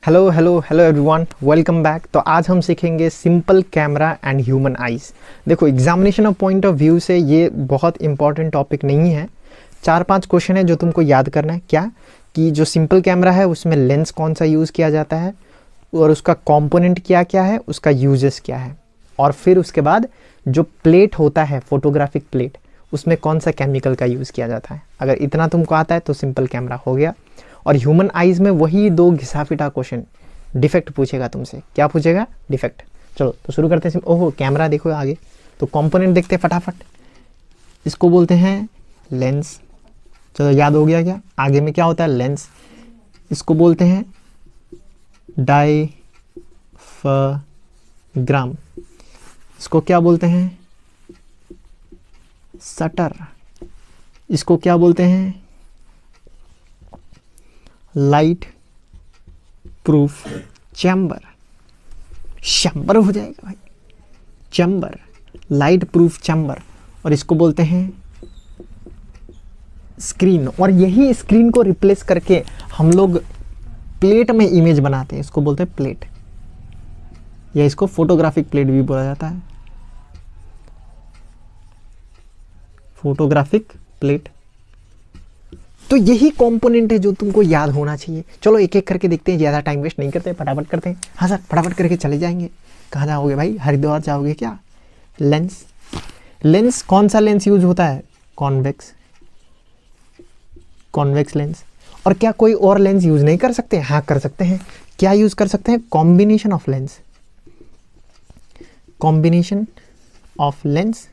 Hello hello hello everyone, welcome back. तो आज हम सीखेंगे simple camera and human eyes. देखो, examination of point of view से ये बहुत इंपॉर्टेंट टॉपिक नहीं है। 4-5 क्वेश्चन है जो तुमको याद करना है। क्या कि जो सिंपल कैमरा है उसमें लेंस कौन सा यूज़ किया जाता है और उसका कंपोनेंट क्या क्या है, उसका यूजेस क्या है, और फिर उसके बाद जो प्लेट होता है फोटोग्राफिक प्लेट, उसमें कौन सा केमिकल का यूज़ किया जाता है। अगर इतना तुमको आता है तो सिंपल कैमरा हो गया। और ह्यूमन आइज़ में वही 2 घिसा पिटा क्वेश्चन, डिफेक्ट पूछेगा तुमसे। क्या पूछेगा? डिफेक्ट। चलो तो शुरू करते हैं। ओहो, कैमरा देखो आगे, तो कंपोनेंट देखते हैं फटाफट। इसको बोलते हैं लेंस। चलो याद हो गया क्या? आगे में क्या होता है? लेंस। इसको बोलते हैं डायफ्राम। इसको क्या बोलते हैं? शटर। इसको क्या बोलते हैं? Light proof chamber. चैम्बर हो जाएगा भाई, चैम्बर, लाइट प्रूफ चैम्बर। और इसको बोलते हैं स्क्रीन। और यही स्क्रीन को रिप्लेस करके हम लोग प्लेट में इमेज बनाते हैं, इसको बोलते हैं प्लेट, या इसको फोटोग्राफिक प्लेट भी बोला जाता है। Photographic plate. तो यही कंपोनेंट है जो तुमको याद होना चाहिए। चलो एक एक करके देखते हैं, ज़्यादा टाइम वेस्ट नहीं करते, फटाफट करते हैं। हाँ सर, फटाफट करके चले जाएंगे। कहाँ जाओगे भाई? हरिद्वार जाओगे क्या? लेंस। लेंस कौन सा लेंस यूज होता है? कॉन्वेक्स। Convex lens. और क्या कोई और लेंस यूज नहीं कर सकते? हाँ कर सकते हैं। क्या यूज कर सकते हैं? Combination of lens. Combination of lens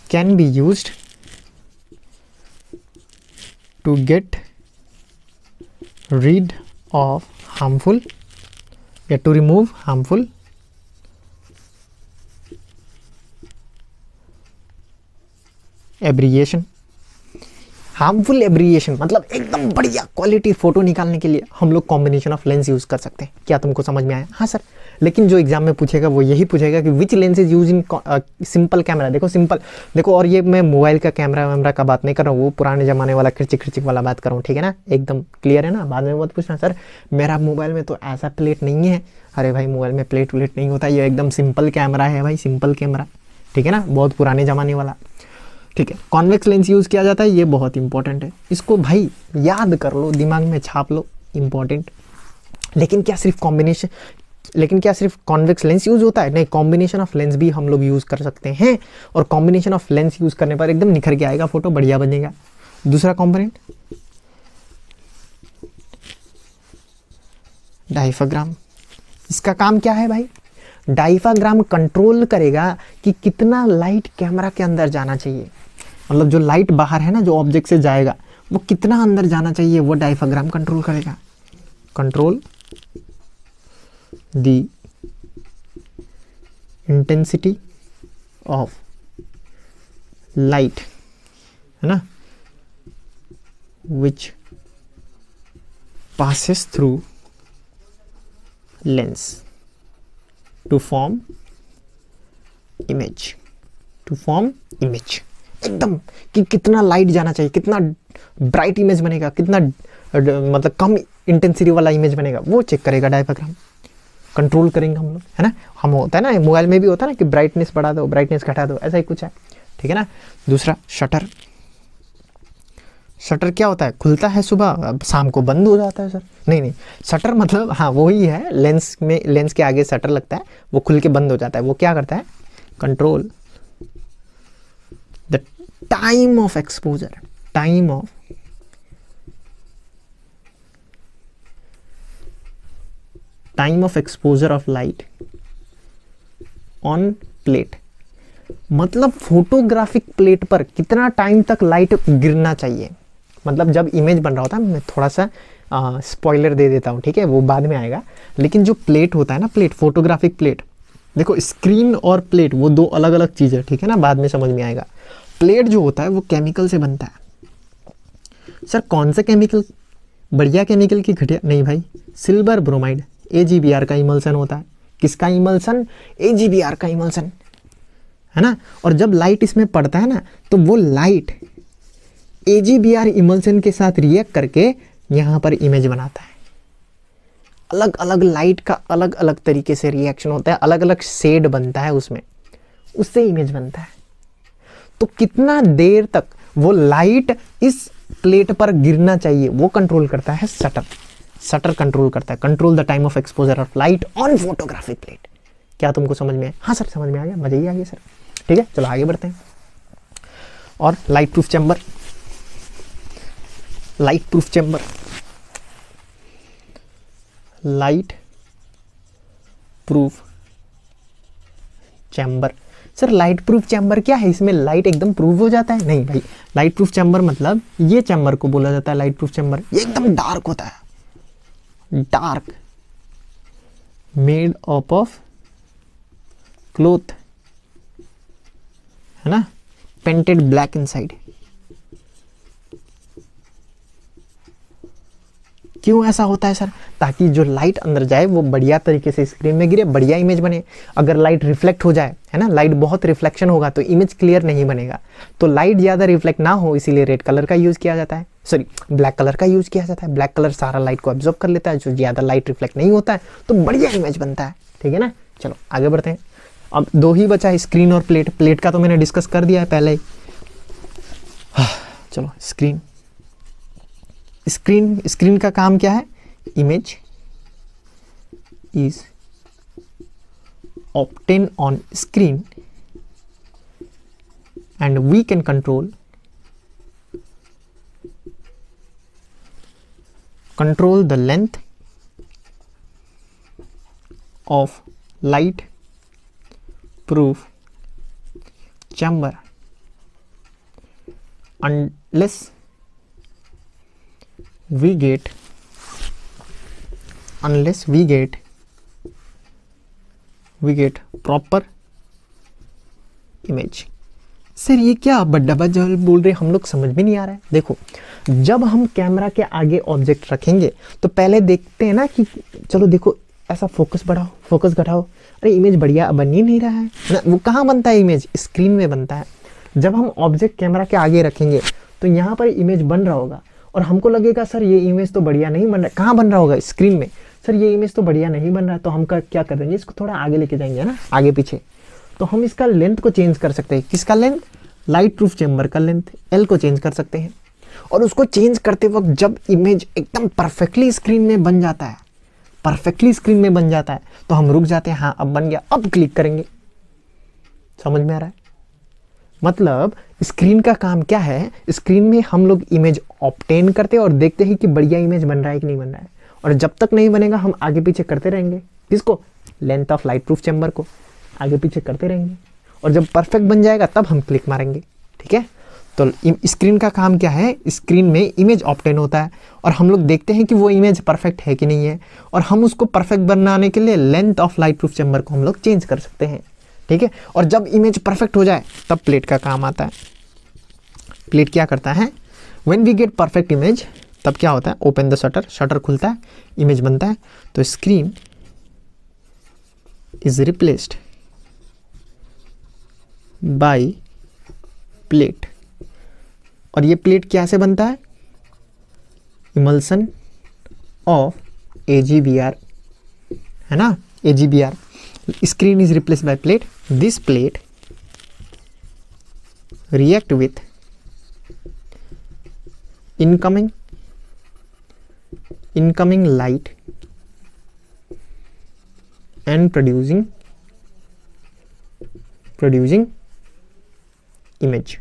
can be used to get rid of harmful, या to remove harmful एब्रिएशन। हार्मफुल एब्रिएशन मतलब एकदम बढ़िया क्वालिटी फोटो निकालने के लिए हम लोग कॉम्बिनेशन ऑफ लेंस यूज कर सकते हैं। क्या तुमको समझ में आया? हाँ सर, लेकिन जो एग्जाम में पूछेगा वो यही पूछेगा कि which lens is use in simple camera. देखो सिंपल, देखो, और ये मैं मोबाइल का कैमरा वैमरा का बात नहीं कर रहा हूँ, वो पुराने ज़माने वाला खिरचिक खिरचिक वाला बात कर रहा हूँ, ठीक है ना? एकदम क्लियर है ना? बाद में मत पूछना सर मेरा मोबाइल में तो ऐसा प्लेट नहीं है। अरे भाई, मोबाइल में प्लेट व्लेट नहीं होता, ये एकदम सिंपल कैमरा है भाई, सिंपल कैमरा, ठीक है ना? बहुत पुराने ज़माने वाला, ठीक है। कॉन्वेक्स लेंस यूज़ किया जाता है, ये बहुत इंपॉर्टेंट है। इसको भाई याद कर लो, दिमाग में छाप लो, इंपॉर्टेंट। लेकिन क्या सिर्फ कॉन्वेक्स लेंस यूज होता है? नहीं, कॉम्बिनेशन ऑफ लेंस भी हम लोग यूज़ कर सकते हैं। और कॉम्बिनेशन ऑफ लेंस यूज़ करने पर एकदम निखर के आएगा, फोटो बढ़िया बनेगा। दूसरा कंपोनेंट डायफ्राम। इसका काम क्या है भाई? डायफ्राम कंट्रोल करेगा कि कितना लाइट कैमरा के अंदर जाना चाहिए। मतलब जो लाइट बाहर है ना, जो ऑब्जेक्ट से जाएगा, वो कितना अंदर जाना चाहिए, वो डायफ्राम कंट्रोल करेगा। Control the intensity of light, है ना, विच passes through lens to form image, एकदम कि कितना लाइट जाना चाहिए, कितना ब्राइट इमेज बनेगा, कितना मतलब कम इंटेंसिटी वाला इमेज बनेगा, वो चेक करेगा डायफ्राम। कंट्रोल करेंगे हम लोग, है ना? हम होता है ना, मोबाइल में भी होता है ना कि ब्राइटनेस बढ़ा दो, ब्राइटनेस घटा दो, ऐसा ही कुछ है, ठीक है ना? दूसरा शटर। शटर क्या होता है? खुलता है सुबह, शाम को बंद हो जाता है सर। नहीं, शटर मतलब हाँ वही है, लेंस में, लेंस के आगे शटर लगता है, वो खुल के बंद हो जाता है। वो क्या करता है? Control the time of exposure, time of exposure of light on plate. मतलब फोटोग्राफिक प्लेट पर कितना टाइम तक लाइट गिरना चाहिए। मतलब जब इमेज बन रहा होता है, मैं थोड़ा सा स्पॉइलर दे देता हूँ, ठीक है, वो बाद में आएगा। लेकिन जो प्लेट होता है ना, प्लेट, फोटोग्राफिक प्लेट, देखो स्क्रीन और प्लेट वो 2 अलग अलग चीज़ है, ठीक है ना? बाद में समझ में आएगा। प्लेट जो होता है वो केमिकल से बनता है। सर कौन सा केमिकल? बढ़िया केमिकल की घटिया? नहीं भाई, सिल्वर ब्रोमाइड, AgBr का इमल्सन होता है। किसका इमल्सन? AgBr का इमल्सन, है ना? और जब लाइट इसमें पड़ता है ना, तो वो लाइट AgBr इमल्सन के साथ रिएक्ट करके यहाँ पर इमेज बनाता है। अलग अलग लाइट का अलग अलग तरीके से रिएक्शन होता है, अलग अलग शेड बनता है उसमें, उससे इमेज बनता है। तो कितना देर तक वो लाइट इस प्लेट पर गिरना चाहिए वो कंट्रोल करता है शटर। शटर कंट्रोल करता है, control the time of exposure of light on photographic plate. क्या तुमको समझ में आया? हाँ सर समझ में आ गया, मजा ही आ गया सर। ठीक है, चलो आगे बढ़ते हैं। और light proof chamber, light proof chamber, light proof chamber. Sir light proof chamber क्या है? इसमें लाइट एकदम प्रूफ हो जाता है? नहीं भाई, लाइट प्रूफ चैम्बर मतलब ये चैम्बर को बोला जाता है लाइट प्रूफ चैम्बर। ये एकदम डार्क होता है, dark, made up of cloth, है ना, पेंटेड ब्लैक इनसाइड। क्यों ऐसा होता है सर? ताकि जो लाइट अंदर जाए वो बढ़िया तरीके से स्क्रीन में गिरे, बढ़िया इमेज बने। अगर लाइट रिफ्लेक्ट हो जाए, है ना, लाइट बहुत रिफ्लेक्शन होगा तो इमेज क्लियर नहीं बनेगा। तो लाइट ज़्यादा रिफ्लेक्ट ना हो इसीलिए रेड कलर का यूज़ किया जाता है, सॉरी ब्लैक कलर का यूज़ किया जाता है। ब्लैक कलर सारा लाइट को एब्जॉर्ब कर लेता है, जो ज़्यादा लाइट रिफ्लेक्ट नहीं होता है तो बढ़िया इमेज बनता है। ठीक है ना, चलो आगे बढ़ते हैं। अब दो ही बचा है, स्क्रीन और प्लेट। प्लेट का तो मैंने डिस्कस कर दिया है पहले ही। चलो स्क्रीन, स्क्रीन, स्क्रीन का काम क्या है? Image is obtained on screen and we can control the length of light proof chamber unless we get proper image. Sir ये क्या बड्डा बजल बोल रहे, हम लोग समझ में नहीं आ रहा है। देखो, जब हम कैमरा के आगे ऑब्जेक्ट रखेंगे तो पहले देखते हैं ना कि चलो देखो ऐसा फोकस बढ़ाओ, फोकस घटाओ, अरे इमेज बढ़िया बन ही नहीं रहा है ना। वो कहाँ बनता है? इमेज स्क्रीन में बनता है। जब हम ऑब्जेक्ट कैमरा के आगे रखेंगे तो यहाँ पर इमेज बन रहा होगा और हमको लगेगा सर ये इमेज तो बढ़िया नहीं बन रहा है। कहाँ बन रहा होगा? स्क्रीन में। सर ये इमेज तो बढ़िया नहीं बन रहा है, तो हम क्या कर देंगे, इसको थोड़ा आगे लेके जाएंगे, ना, आगे पीछे। तो हम इसका लेंथ को चेंज कर सकते हैं। किसका लेंथ? लाइट प्रूफ चैम्बर का लेंथ एल को चेंज कर सकते हैं। और उसको चेंज करते वक्त जब इमेज एकदम परफेक्टली स्क्रीन में बन जाता है, परफेक्टली स्क्रीन में बन जाता है, तो हम रुक जाते हैं, हाँ अब बन गया, अब क्लिक करेंगे। समझ में आ रहा है? मतलब स्क्रीन का काम क्या है? स्क्रीन में हम लोग इमेज ऑब्टेन करते हैं और देखते हैं कि बढ़िया इमेज बन रहा है कि नहीं बन रहा है। और जब तक नहीं बनेगा हम आगे पीछे करते रहेंगे। किसको? Length of light proof chamber को आगे पीछे करते रहेंगे। और जब परफेक्ट बन जाएगा तब हम क्लिक मारेंगे। ठीक है, तो स्क्रीन का काम क्या है? स्क्रीन में इमेज ऑब्टेन होता है और हम लोग देखते हैं कि वो इमेज परफेक्ट है कि नहीं है। और हम उसको परफेक्ट बनाने के लिए length of light proof chamber को हम लोग चेंज कर सकते हैं। ठीक है, और जब इमेज परफेक्ट हो जाए तब प्लेट का काम आता है। प्लेट क्या करता है? When we get perfect image, तब क्या होता है? ओपन द शटर, शटर खुलता है, इमेज बनता है। तो screen is replaced by plate. और ये प्लेट क्या से बनता है? इमल्सन ऑफ AGBR, है ना, AGBR। Screen is replaced by plate. This plate react with incoming light and producing image।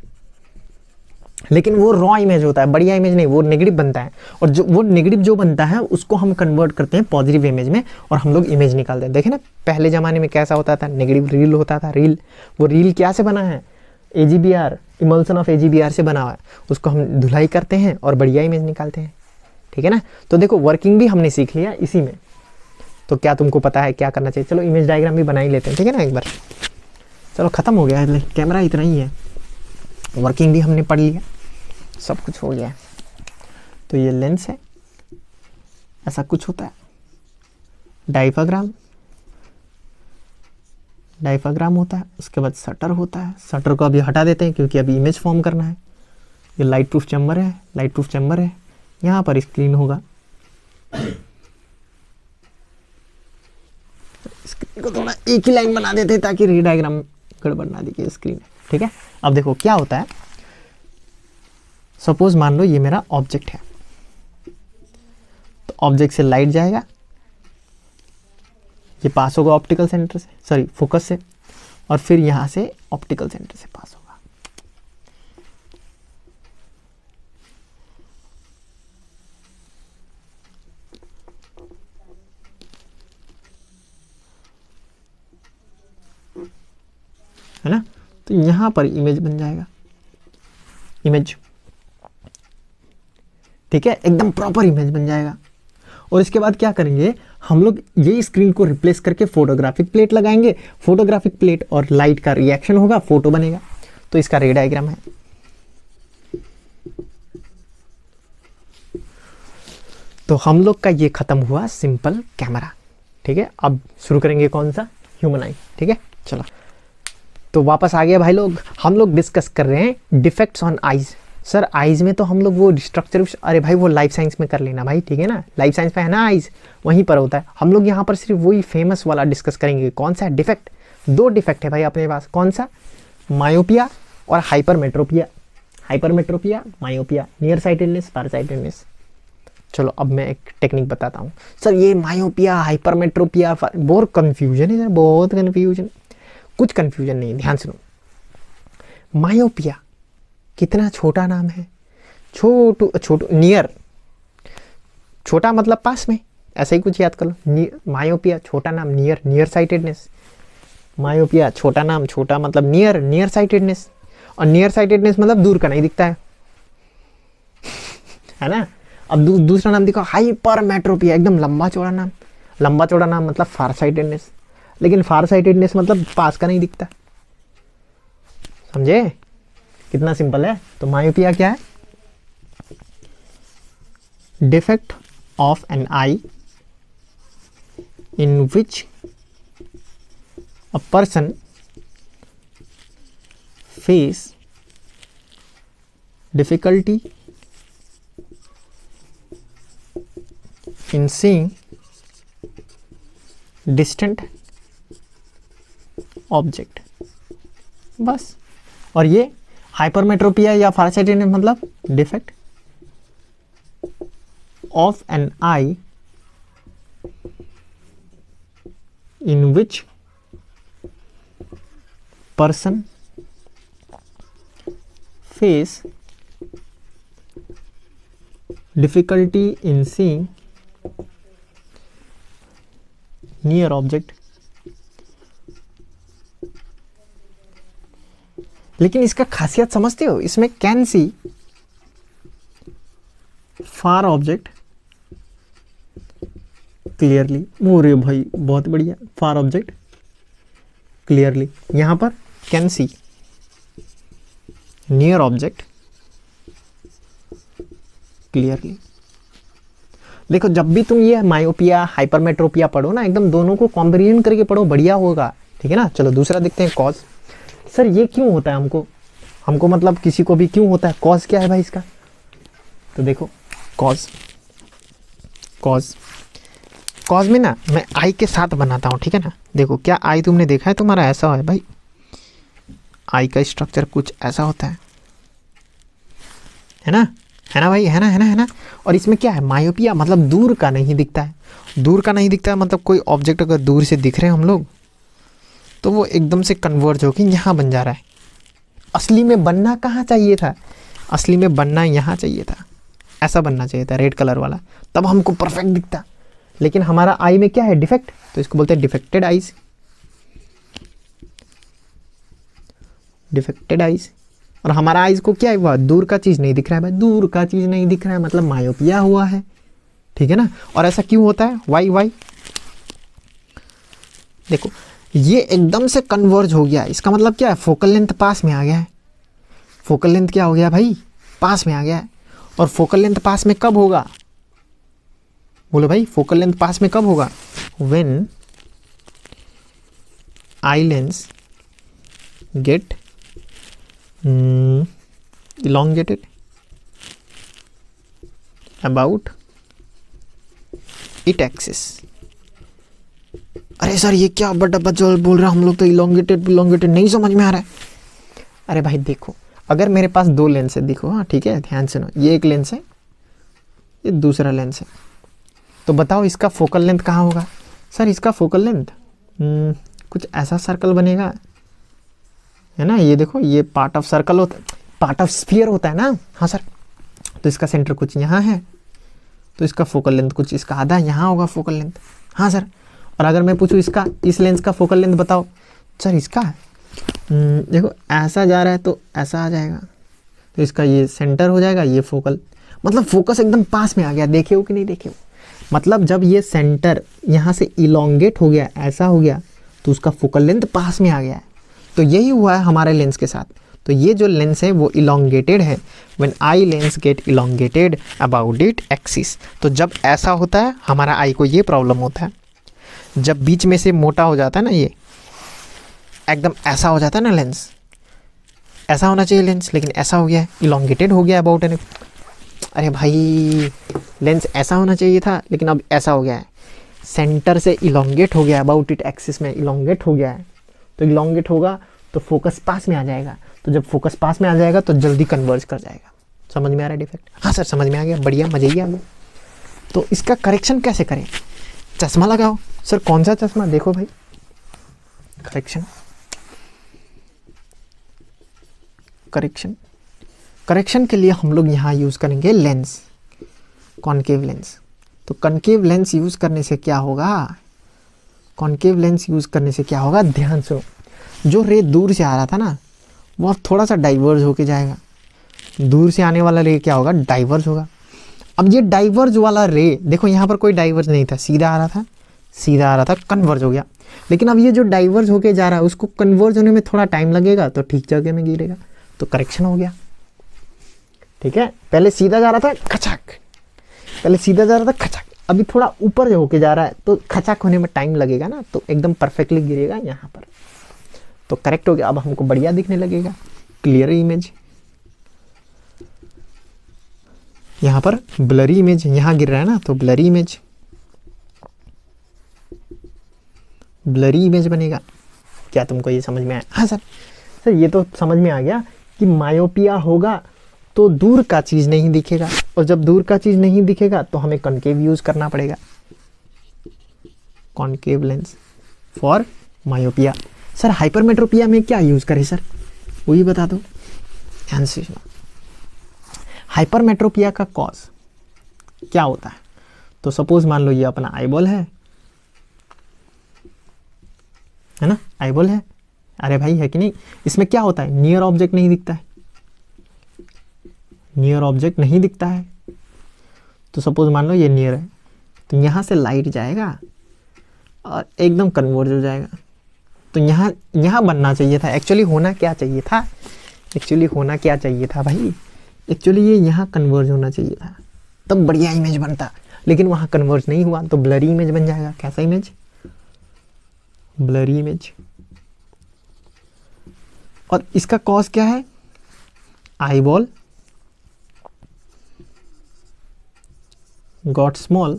लेकिन वो रॉ इमेज होता है, बढ़िया इमेज नहीं, वो नेगेटिव बनता है। और जो वो नेगेटिव जो बनता है उसको हम कन्वर्ट करते हैं पॉजिटिव इमेज में और हम लोग इमेज निकालते हैं। देखे ना, पहले ज़माने में कैसा होता था? नेगेटिव रील होता था। रील, वो रील क्या से बना है? AGBR, इमल्सन ऑफ AGBR से बना हुआ है। उसको हम धुलाई करते हैं और बढ़िया इमेज निकालते हैं। ठीक है ना, तो देखो वर्किंग भी हमने सीख लिया इसी में। तो क्या तुमको पता है क्या करना चाहिए? चलो इमेज डायग्राम भी बना ही लेते हैं। ठीक है ना, एक बार चलो ख़त्म हो गया है, कैमरा इतना ही है, वर्किंग भी हमने पढ़ लिया, सब कुछ हो गया। तो ये लेंस है, ऐसा कुछ होता है। डायफ्राम होता है, उसके बाद शटर होता है। शटर को अभी हटा देते हैं क्योंकि अभी इमेज फॉर्म करना है। ये लाइट प्रूफ चैम्बर है, लाइट प्रूफ चैम्बर है। यहाँ पर स्क्रीन होगा, स्क्रीन को थोड़ा एक ही लाइन बना देते ताकि रे डायग्राम गड़बड़ ना दिखे स्क्रीन। ठीक है, अब देखो क्या होता है, सपोज मान लो ये मेरा ऑब्जेक्ट है, तो ऑब्जेक्ट से लाइट जाएगा, ये पास होगा ऑप्टिकल सेंटर से, सॉरी फोकस से, और फिर यहां से ऑप्टिकल सेंटर से पास होगा। है ना, तो यहां पर इमेज बन जाएगा, इमेज। ठीक है, एकदम प्रॉपर इमेज बन जाएगा। और इसके बाद क्या करेंगे हम लोग, ये स्क्रीन को रिप्लेस करके फोटोग्राफिक प्लेट लगाएंगे, फोटोग्राफिक प्लेट और लाइट का रिएक्शन होगा, फोटो बनेगा। तो इसका रे डायग्राम है। तो हम लोग का ये खत्म हुआ सिंपल कैमरा। ठीक है, अब शुरू करेंगे कौन सा, ह्यूमन आई। ठीक है, चलो तो वापस आ गया भाई लोग। हम लोग डिस्कस कर रहे हैं defects on eyes. Sir eyes में तो हम लोग वो स्ट्रक्चर, अरे भाई वो लाइफ साइंस में कर लेना भाई, ठीक है ना, लाइफ साइंस में है ना आईज, वहीं पर होता है। हम लोग यहाँ पर सिर्फ वही फेमस वाला डिस्कस करेंगे। कौन सा डिफेक्ट, दो डिफेक्ट है भाई अपने पास, कौन सा, मायोपिया और hypermetropia. Hypermetropia, myopia, near sightedness, फार साइटेडनेस। चलो अब मैं एक टेक्निक बताता हूँ। सर ये मायोपिया, हाइपरमेट्रोपिया, बहुत कन्फ्यूजन है सर, बहुत कन्फ्यूजन। कुछ कन्फ्यूजन नहीं, ध्यान सुनो। मायोपिया कितना छोटा नाम है, छोटू नियर, छोटा मतलब पास में, ऐसा ही कुछ याद कर लो। मायोपिया छोटा नाम, नियर, नियर साइटेडनेस। मायोपिया छोटा नाम, छोटा मतलब नियर, नियर साइटेडनेस। और नियर साइटेडनेस मतलब दूर का नहीं दिखता है ना। अब दूसरा नाम देखो, हाइपरमेट्रोपिया, एकदम लंबा चौड़ा नाम। लंबा चौड़ा नाम मतलब फार साइटेडनेस, लेकिन फार साइटेडनेस मतलब पास का नहीं दिखता। समझे कितना सिंपल है। तो मायोपिया क्या है, defect of an eye in which a person face difficulty in seeing distant object, बस। और ये हाइपरमेट्रोपिया या फारसाइटेडनेस मतलब defect of an eye in which person face difficulty in seeing near object. लेकिन इसका खासियत समझते हो, इसमें can see far object clearly. अरे भाई बहुत बढ़िया, फार ऑब्जेक्ट क्लियरली। यहां पर can see near object clearly. देखो जब भी तुम ये मायोपिया हाइपरमेट्रोपिया पढ़ो ना, एकदम दोनों को कॉम्बिनेशन करके पढ़ो, बढ़िया होगा। ठीक है ना। चलो दूसरा देखते हैं, कॉज। सर ये क्यों होता है हमको मतलब किसी को भी क्यों होता है, कॉज क्या है भाई इसका। तो देखो कॉज में ना मैं आई के साथ बनाता हूँ। ठीक है ना। देखो क्या आई तुमने देखा है, तुम्हारा ऐसा है भाई, आई का स्ट्रक्चर कुछ ऐसा होता है ना, है ना भाई, है ना। और इसमें क्या है, मायोपिया मतलब दूर का नहीं दिखता है। दूर का नहीं दिखता है मतलब कोई ऑब्जेक्ट अगर दूर से दिख रहे हैं हम लोग, तो वो एकदम से कन्वर्ज होकर यहाँ बन जा रहा है। असली में बनना कहाँ चाहिए था, असली में बनना यहाँ चाहिए था, ऐसा बनना चाहिए था रेड कलर वाला, तब हमको परफेक्ट दिखता। लेकिन हमारा आई में क्या है, डिफेक्ट, तो इसको बोलते हैं डिफेक्टेड आईज। Defected eyes. और हमारा आईज को क्या हुआ, दूर का चीज नहीं दिख रहा है भाई, दूर का चीज नहीं दिख रहा है मतलब मायोपिया हुआ है। ठीक है ना। और ऐसा क्यों होता है, वाई देखो ये एकदम से कन्वर्ज हो गया, इसका मतलब क्या है, फोकल लेंथ पास में आ गया है। फोकल लेंथ क्या हो गया भाई, पास में आ गया है। और फोकल लेंथ पास में कब होगा, बोलो भाई, फोकल लेंथ पास में कब होगा, when eye lens get elongated about its axis। अरे सर ये क्या बड़ा बच्चा बोल रहा है, हम लोग तो इलोंगेटेड इलोंगेटेड नहीं समझ में आ रहा है। अरे भाई देखो, अगर मेरे पास दो लेंस है, देखो हाँ ठीक है, ध्यान से ना, ये एक लेंस है, ये दूसरा लेंस है, तो बताओ इसका फोकल लेंथ कहाँ होगा। सर इसका फोकल लेंथ कुछ ऐसा सर्कल बनेगा, है ना, ये देखो ये पार्ट ऑफ सर्कल होता है, पार्ट ऑफ स्फीयर होता है ना। हाँ सर, तो इसका सेंटर कुछ यहाँ है, तो इसका फोकल लेंथ कुछ इसका आधा यहाँ होगा फोकल लेंथ। हाँ सर, और अगर मैं पूछूँ इसका, इस लेंस का फोकल लेंथ बताओ। सर इसका देखो ऐसा जा रहा है तो ऐसा आ जाएगा, तो इसका ये सेंटर हो जाएगा, ये फोकल, मतलब फोकस एकदम पास में आ गया। देखे हो कि नहीं देखे हो, मतलब जब ये सेंटर यहाँ से इलोंगेट हो गया, ऐसा हो गया, तो उसका फोकल लेंथ पास में आ गया है। तो यही हुआ है हमारे लेंस के साथ। तो ये जो लेंस है वो इलोंगेटेड है। When eye lens get elongated about it axis, तो जब ऐसा होता है हमारा आई को ये प्रॉब्लम होता है। जब बीच में से मोटा हो जाता है ना, ये एकदम ऐसा हो जाता है ना लेंस, ऐसा होना चाहिए लेंस, लेकिन ऐसा हो गया है, इलोंगेटेड हो गया अबाउट एन। अरे भाई लेंस ऐसा होना चाहिए था, लेकिन अब ऐसा हो गया है, सेंटर से इलोंगेट हो गया अबाउट इट एक्सिस में, इलोंगेट हो गया है। तो इलोंगेट होगा तो फोकस पास में आ जाएगा, तो जब फोकस पास में आ जाएगा तो जल्दी कन्वर्ज कर जाएगा। समझ में आ रहा है डिफेक्ट? हाँ सर समझ में आ गया, बढ़िया, मजे ही आ गया। तो इसका करेक्शन कैसे करें? चश्मा लगाओ। सर कौन सा चश्मा? देखो भाई, करेक्शन करेक्शन करेक्शन के लिए हम लोग यहाँ यूज़ करेंगे लेंस, कॉनकेव लेंस। तो कॉनकेव लेंस यूज़ करने से क्या होगा, कॉनकेव लेंस यूज़ करने से क्या होगा, ध्यान से, जो रे दूर से आ रहा था ना वो अब थोड़ा सा डाइवर्ज होके जाएगा। दूर से आने वाला रे क्या होगा, डाइवर्ज होगा। अब ये डाइवर्ज वाला रे, देखो यहाँ पर कोई डाइवर्ज नहीं था, सीधा आ रहा था, सीधा आ रहा था, कन्वर्ज हो गया। लेकिन अब ये जो डाइवर्ज होके जा रहा है उसको कन्वर्ज होने में थोड़ा टाइम लगेगा, तो ठीक जगह में गिरेगा, तो करेक्शन हो गया। ठीक है, पहले सीधा जा रहा था खचाक, पहले सीधा जा रहा था खचाक, अभी थोड़ा ऊपर होके जा रहा है, तो खचाक होने में टाइम लगेगा ना, तो एकदम परफेक्टली गिरेगा यहाँ पर, तो करेक्ट हो गया। अब हमको बढ़िया दिखने लगेगा, क्लियर इमेज। यहाँ पर ब्लरी इमेज, यहाँ गिर रहा है ना, तो ब्लरी इमेज, ब्लरी इमेज बनेगा। क्या तुमको ये समझ में आया? हाँ सर, सर ये तो समझ में आ गया कि मायोपिया होगा तो दूर का चीज़ नहीं दिखेगा, और जब दूर का चीज़ नहीं दिखेगा तो हमें कॉनकेव यूज़ करना पड़ेगा, concave lens for myopia. Sir hypermetropia में क्या यूज़ करें सर, वही बता दो ध्यान से। हाइपरमेट्रोपिया का कॉज क्या होता है? तो सपोज मान लो ये अपना आईबॉल है ना, आईबॉल है, अरे भाई है कि नहीं, इसमें क्या होता है, नियर ऑब्जेक्ट नहीं दिखता है, नियर ऑब्जेक्ट नहीं दिखता है। तो सपोज मान लो ये नियर है, तो यहाँ से लाइट जाएगा और एकदम कन्वर्ज हो जाएगा। तो यहाँ बनना चाहिए था, एक्चुअली होना क्या चाहिए था, एक्चुअली होना क्या चाहिए था भाई, एक्चुअली ये यहाँ कन्वर्ज होना चाहिए था, तब बढ़िया इमेज बनता, लेकिन वहाँ कन्वर्ज नहीं हुआ, तो ब्लरी इमेज बन जाएगा। कैसा इमेज? Blurry image. और इसका कॉज क्या है, eyeball got small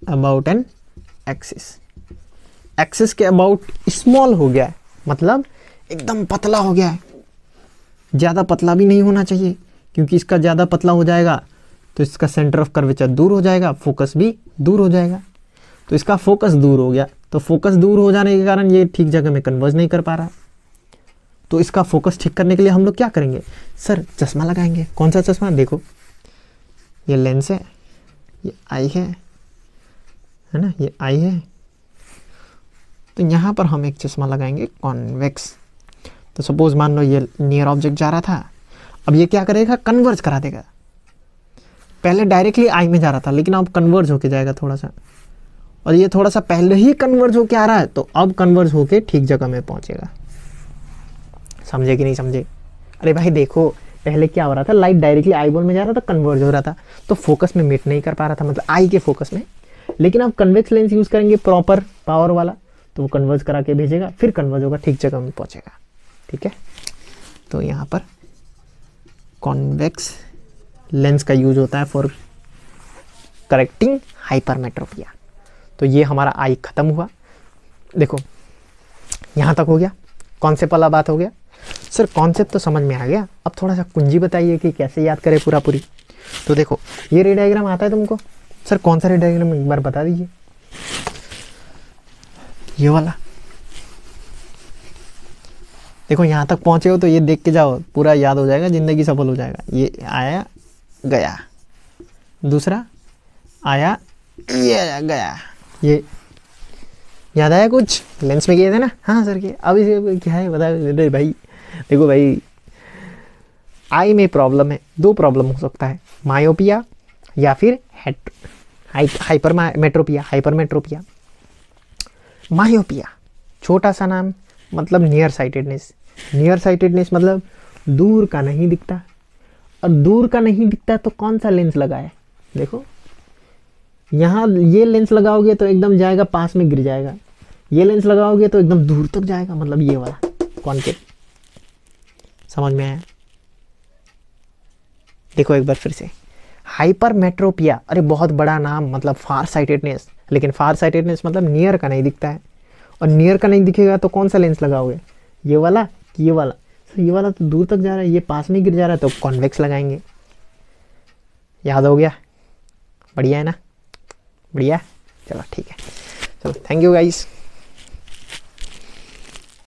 about an axis, axis के अबाउट स्मॉल हो गया है, मतलब एकदम पतला हो गया है। ज़्यादा पतला भी नहीं होना चाहिए, क्योंकि इसका ज़्यादा पतला हो जाएगा तो इसका सेंटर ऑफ कर्वेचर दूर हो जाएगा, फोकस भी दूर हो जाएगा। तो इसका फोकस दूर हो गया, तो फोकस दूर हो जाने के कारण ये ठीक जगह में कन्वर्ज नहीं कर पा रहा। तो इसका फोकस ठीक करने के लिए हम लोग क्या करेंगे, सर चश्मा लगाएंगे। कौन सा चश्मा? देखो ये लेंस है, ये आई है ना, ये आई है, तो यहाँ पर हम एक चश्मा लगाएंगे कॉन्वेक्स। तो सपोज मान लो ये नियर ऑब्जेक्ट जा रहा था, अब ये क्या करेगा, कन्वर्ज करा देगा। पहले डायरेक्टली आई में जा रहा था, लेकिन अब कन्वर्ज होके जाएगा थोड़ा सा, और ये थोड़ा सा पहले ही कन्वर्ज होके आ रहा है, तो अब कन्वर्ज होके ठीक जगह में पहुंचेगा। समझे कि नहीं समझे? अरे भाई देखो, पहले क्या हो रहा था, लाइट डायरेक्टली आईबॉल में जा रहा था, कन्वर्ज हो रहा था, तो फोकस में मीट नहीं कर पा रहा था, मतलब आई के फोकस में। लेकिन अब कन्वेक्स लेंस यूज करेंगे प्रॉपर पावर वाला, तो वो कन्वर्ज करा के भेजेगा, फिर कन्वर्ज होगा, ठीक जगह में पहुंचेगा। ठीक है, तो यहाँ पर कॉन्वेक्स लेंस का यूज होता है फॉर करेक्टिंग हाइपरमेट्रोपिया। तो ये हमारा आई खत्म हुआ। देखो यहाँ तक हो गया, कॉन्सेप्ट वाला बात हो गया। सर कॉन्सेप्ट तो समझ में आ गया, अब थोड़ा सा कुंजी बताइए कि कैसे याद करें पूरा पूरी। तो देखो ये रे डायग्राम आता है तुमको? सर कौन सा रे डायग्राम, एक बार बता दीजिए। ये वाला। देखो यहाँ तक पहुंचे हो तो ये देख के जाओ, पूरा याद हो जाएगा, जिंदगी सफल हो जाएगा। ये आया गया, दूसरा आया ये आया गया। ये याद आया कुछ? लेंस में किए थे ना? हाँ सर के। अब इसे क्या है बता दे भाई। देखो भाई आई में प्रॉब्लम है, दो प्रॉब्लम हो सकता है, मायोपिया या फिर हाइपर मेट्रोपिया। हाइपर मेट्रोपिया, मायोपिया छोटा सा नाम, मतलब नियर साइटेडनेस। नियर साइटेडनेस मतलब दूर का नहीं दिखता, और दूर का नहीं दिखता तो कौन सा लेंस लगाए? देखो यहाँ ये लेंस लगाओगे तो एकदम जाएगा पास में गिर जाएगा, ये लेंस लगाओगे तो एकदम दूर तक जाएगा, मतलब ये वाला कॉन्केव। समझ में आया? देखो एक बार फिर से, हाइपर मेट्रोपिया, अरे बहुत बड़ा नाम, मतलब फार साइटेडनेस। लेकिन फार साइटेडनेस मतलब नियर का नहीं दिखता है, और नियर का नहीं दिखेगा तो कौन सा लेंस लगाओगे? ये वाला कि ये वाला? तो ये वाला तो दूर तक जा रहा है, ये पास में गिर जा रहा है, तो कॉन्वेक्स लगाएंगे। याद हो गया? बढ़िया है ना? बढ़िया। चलो ठीक है, चलो थैंक यू गाइस।